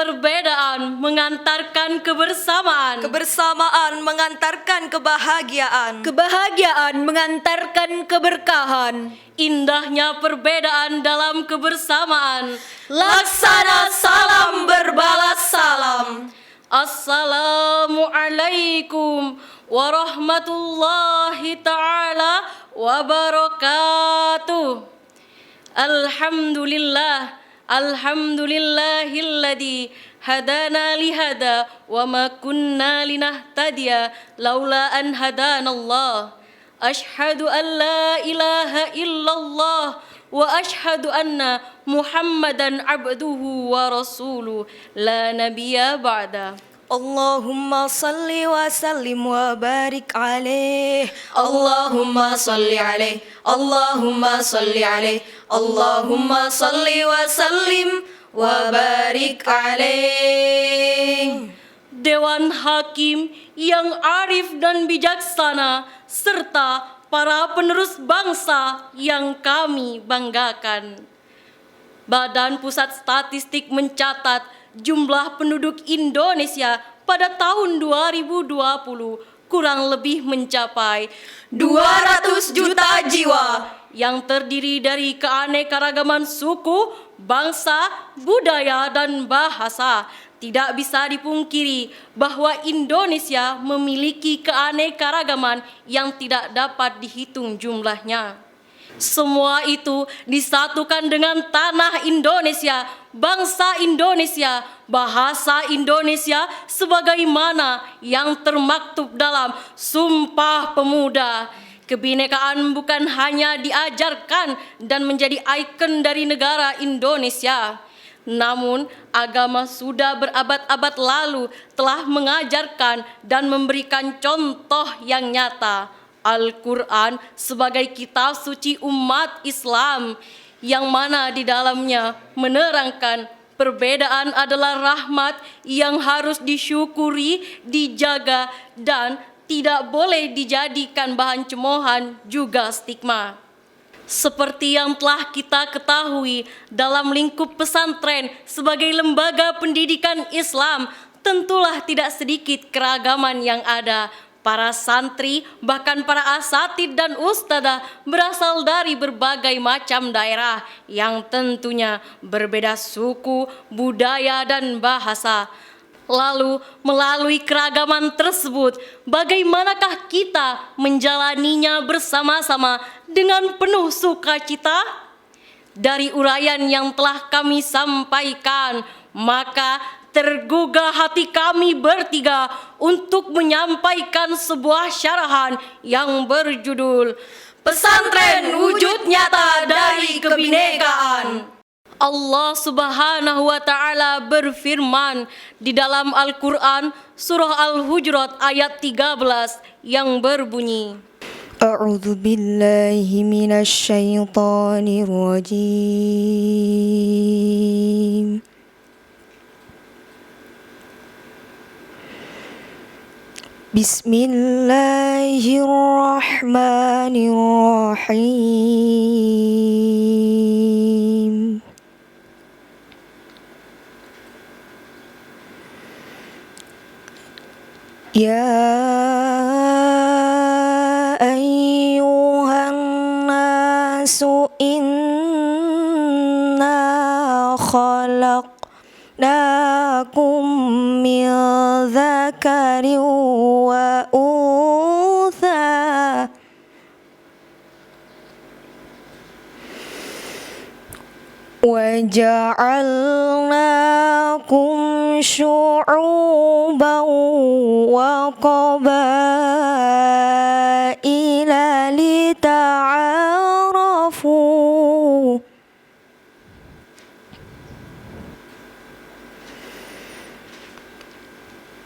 perbedaan mengantarkan kebersamaan. Kebersamaan mengantarkan kebahagiaan. Kebahagiaan mengantarkan keberkahan. Indahnya perbedaan dalam kebersamaan. Laksana salam berbalas salam. Assalamualaikum warahmatullahi ta'ala wabarakatuh. Alhamdulillahilladzi hadana lihada wa ma kunna linahtadiya laula an hadanallah. Ashhadu an la ilaha illallah wa ashhadu anna Muhammadan abduhu wa rasuluh la nabiyya ba'da. Allahumma salli wa sallim wa barik alaih. Allahumma salli alaih. Allahumma salli alaih. Allahumma salli wa sallim wa barik alaih. Dewan Hakim yang arif dan bijaksana serta para penerus bangsa yang kami banggakan. Badan Pusat Statistik mencatat jumlah penduduk Indonesia pada tahun 2020 kurang lebih mencapai 200 juta jiwa yang terdiri dari keanekaragaman suku, bangsa, budaya, dan bahasa. Tidak bisa dipungkiri bahwa Indonesia memiliki keanekaragaman yang tidak dapat dihitung jumlahnya. Semua itu disatukan dengan tanah Indonesia, bangsa Indonesia, bahasa Indonesia sebagaimana yang termaktub dalam Sumpah Pemuda. Kebinekaan bukan hanya diajarkan dan menjadi ikon dari negara Indonesia, namun agama sudah berabad-abad lalu telah mengajarkan dan memberikan contoh yang nyata. Al-Quran sebagai kitab suci umat Islam yang mana di dalamnya menerangkan perbedaan adalah rahmat yang harus disyukuri, dijaga, dan tidak boleh dijadikan bahan cemoohan juga stigma. Seperti yang telah kita ketahui, dalam lingkup pesantren sebagai lembaga pendidikan Islam, tentulah tidak sedikit keragaman yang ada. Para santri, bahkan para asatid dan ustadzah berasal dari berbagai macam daerah yang tentunya berbeda suku, budaya, dan bahasa. Lalu, melalui keragaman tersebut, bagaimanakah kita menjalaninya bersama-sama dengan penuh sukacita? Dari uraian yang telah kami sampaikan, maka tergugah hati kami bertiga untuk menyampaikan sebuah syarahan yang berjudul Pesantren Wujud Nyata dari Kebinekaan. Allah Subhanahu wa Ta'ala berfirman di dalam Al-Quran surah Al-Hujurat ayat 13 yang berbunyi, A'udzu billahi minasy syaithanir rajim. Bismillahirrahmanirrahim. Ya ayyuhan nasu inna khalaqnakum min dzakarin wa untha wa ja'alnakum syu'uban wa qabaila lita'arafu.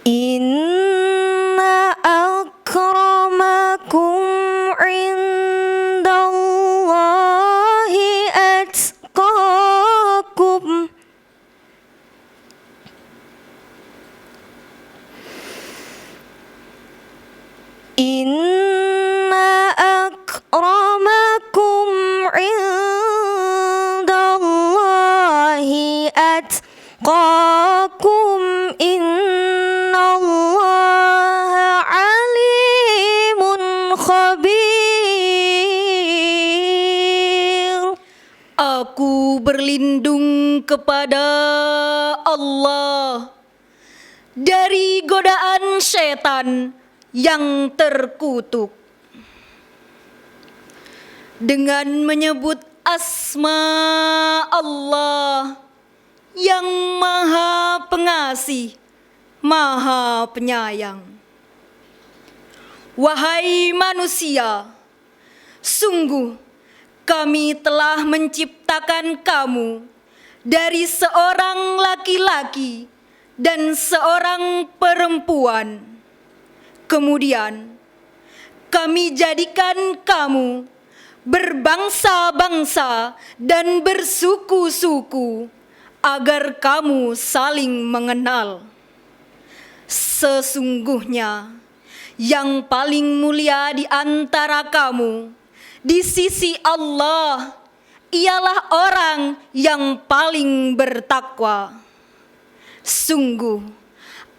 Inna akramakum indallahi atqakum. Inna akramakum indallahi atqakum. أتقاكم إن الله عليم خبير. Aku berlindung kepada Allah dari godaan setan yang terkutuk dengan menyebut asma Allah yang Maha Pengasih, Maha Penyayang. Wahai manusia, sungguh kami telah menciptakan kamu dari seorang laki-laki dan seorang perempuan. Kemudian kami jadikan kamu berbangsa-bangsa dan bersuku-suku agar kamu saling mengenal. Sesungguhnya yang paling mulia di antara kamu di sisi Allah ialah orang yang paling bertakwa. Sungguh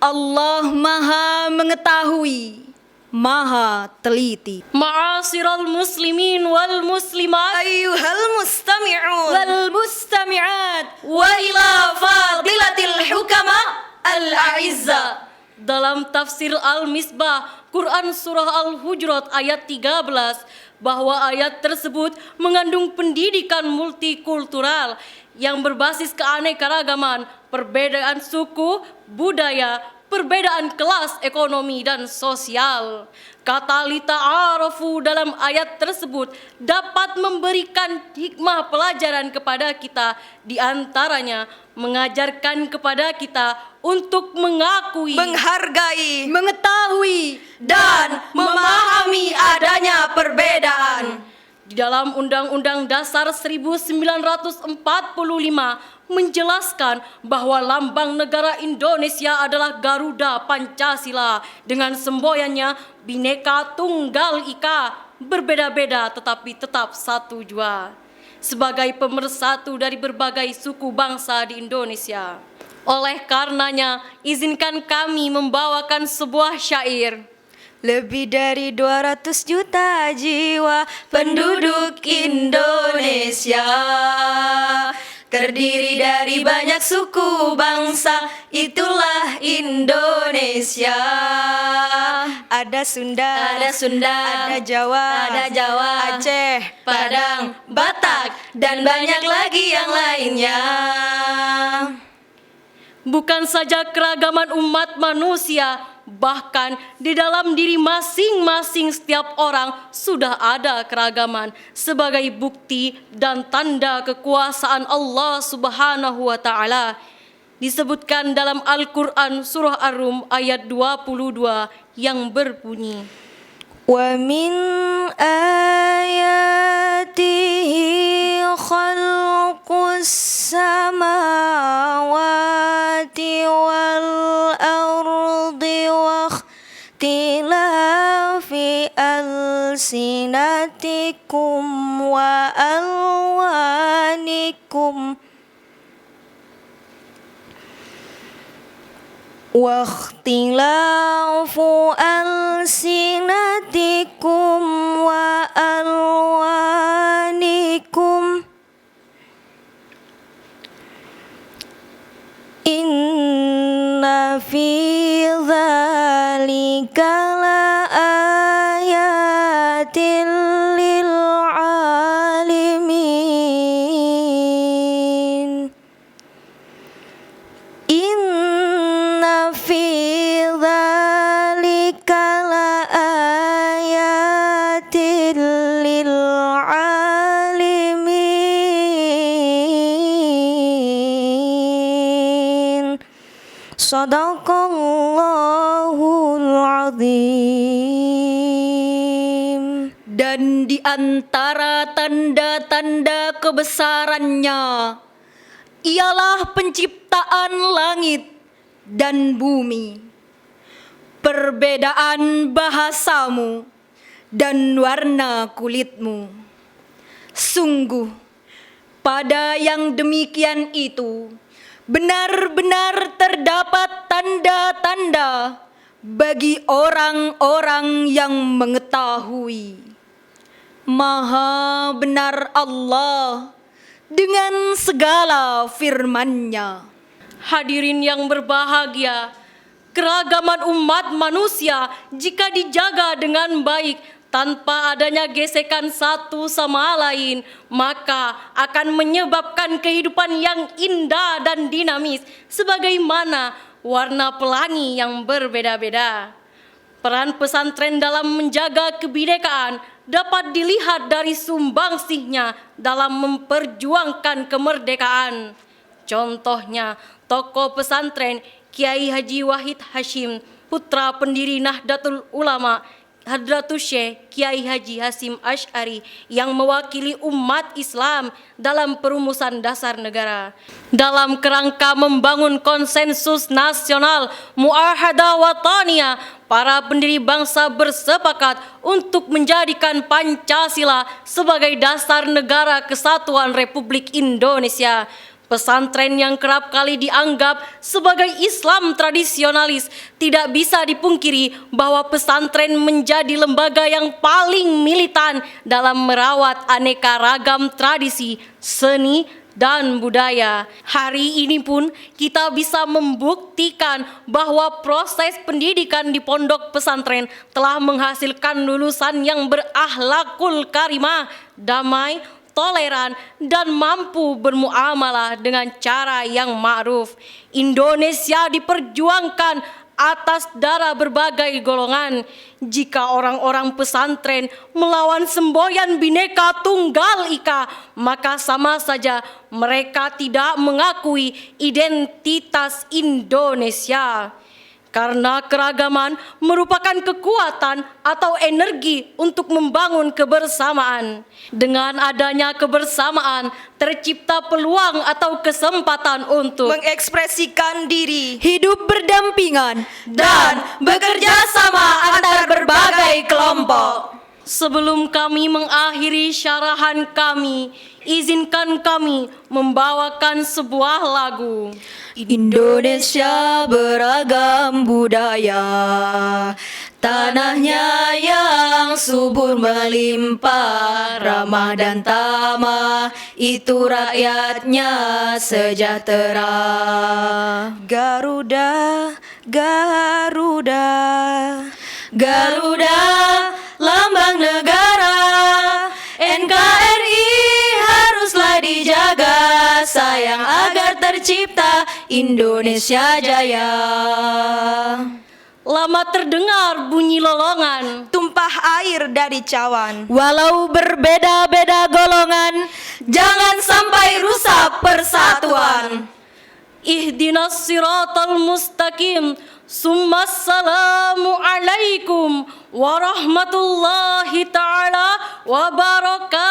Allah Maha Mengetahui, Maha Teliti. Ma'asyiral muslimin wal muslimat Ayyuhal mustami'un Wal mustami'at wa ila fadilatil hukama al-a'izza. Dalam tafsir Al-Misbah Quran Surah Al-Hujurat ayat 13, bahwa ayat tersebut mengandung pendidikan multikultural yang berbasis keanekaragaman, perbedaan suku, budaya, perbedaan kelas ekonomi dan sosial. Kata lita'arafu dalam ayat tersebut dapat memberikan hikmah pelajaran kepada kita, di antaranya mengajarkan kepada kita untuk mengakui, menghargai, mengetahui dan memahami adanya perbedaan. Di dalam Undang-Undang Dasar 1945 menjelaskan bahwa lambang negara Indonesia adalah Garuda Pancasila dengan semboyannya Bhinneka Tunggal Ika, berbeda-beda tetapi tetap satu jua, sebagai pemersatu dari berbagai suku bangsa di Indonesia. Oleh karenanya, izinkan kami membawakan sebuah syair. lebih dari 200 juta jiwa penduduk Indonesia, terdiri dari banyak suku bangsa, itulah Indonesia. Ada Sunda, ada Jawa, Aceh, Padang, Batak, dan banyak lagi yang lainnya. Bukan saja keragaman umat manusia, bahkan di dalam diri masing-masing setiap orang sudah ada keragaman, sebagai bukti dan tanda kekuasaan Allah Subhanahu wa Ta'ala. Disebutkan dalam Al-Quran Surah Ar-Rum ayat 22 yang berbunyi, Wa min ayatihi khalqus samawati wal ardi wa ikhtilafi alsinatikum wa alwanikum واختلاف ألسنتكم وألوانكم إن في ذلك لآيات للعالمين في ذلك لآيات للعالمين صدق الله العظيم. Dan di antara tanda-tanda kebesarannya ialah penciptaan langit dan bumi, perbedaan bahasamu dan warna kulitmu. Sungguh pada yang demikian itu benar-benar terdapat tanda-tanda bagi orang-orang yang mengetahui. Maha benar Allah dengan segala firman-Nya. Hadirin yang berbahagia, keragaman umat manusia jika dijaga dengan baik tanpa adanya gesekan satu sama lain, maka akan menyebabkan kehidupan yang indah dan dinamis sebagaimana warna pelangi yang berbeda-beda. Peran pesantren dalam menjaga kebinekaan dapat dilihat dari sumbangsihnya dalam memperjuangkan kemerdekaan. Contohnya, tokoh pesantren Kiai Haji Wahid Hashim, putra pendiri Nahdlatul Ulama, Hadratus Syekh Kiai Haji Hasyim Asy'ari yang mewakili umat Islam dalam perumusan dasar negara. Dalam kerangka membangun konsensus nasional muahadah wataniyah, para pendiri bangsa bersepakat untuk menjadikan Pancasila sebagai dasar negara kesatuan Republik Indonesia. Pesantren yang kerap kali dianggap sebagai Islam tradisionalis, tidak bisa dipungkiri bahwa pesantren menjadi lembaga yang paling militan dalam merawat aneka ragam tradisi, seni, dan budaya. Hari ini pun kita bisa membuktikan bahwa proses pendidikan di pondok pesantren telah menghasilkan lulusan yang berakhlakul karimah, damai, toleran, dan mampu bermuamalah dengan cara yang ma'ruf. Indonesia diperjuangkan atas darah berbagai golongan. Jika orang-orang pesantren melawan semboyan Bhinneka Tunggal Ika, maka sama saja mereka tidak mengakui identitas Indonesia. Karena keragaman merupakan kekuatan atau energi untuk membangun kebersamaan. Dengan adanya kebersamaan, tercipta peluang atau kesempatan untuk mengekspresikan diri, hidup berdampingan, dan bekerja sama antar berbagai kelompok. Sebelum kami mengakhiri syarahan kami, izinkan kami membawakan sebuah lagu. Indonesia beragam budaya, tanahnya yang subur melimpah, ramah dan tamah, itu rakyatnya sejahtera. Garuda, Garuda, Garuda, lambang negara, NKRI haruslah dijaga, sayang agar tercipta Indonesia Jaya. Lama terdengar bunyi lolongan, tumpah air dari cawan. Walau berbeda-beda golongan, jangan sampai rusak persatuan. Ihdinas siratal mustaqim. Summassalamu alaikum warahmatullahi ta'ala wabarakatuh.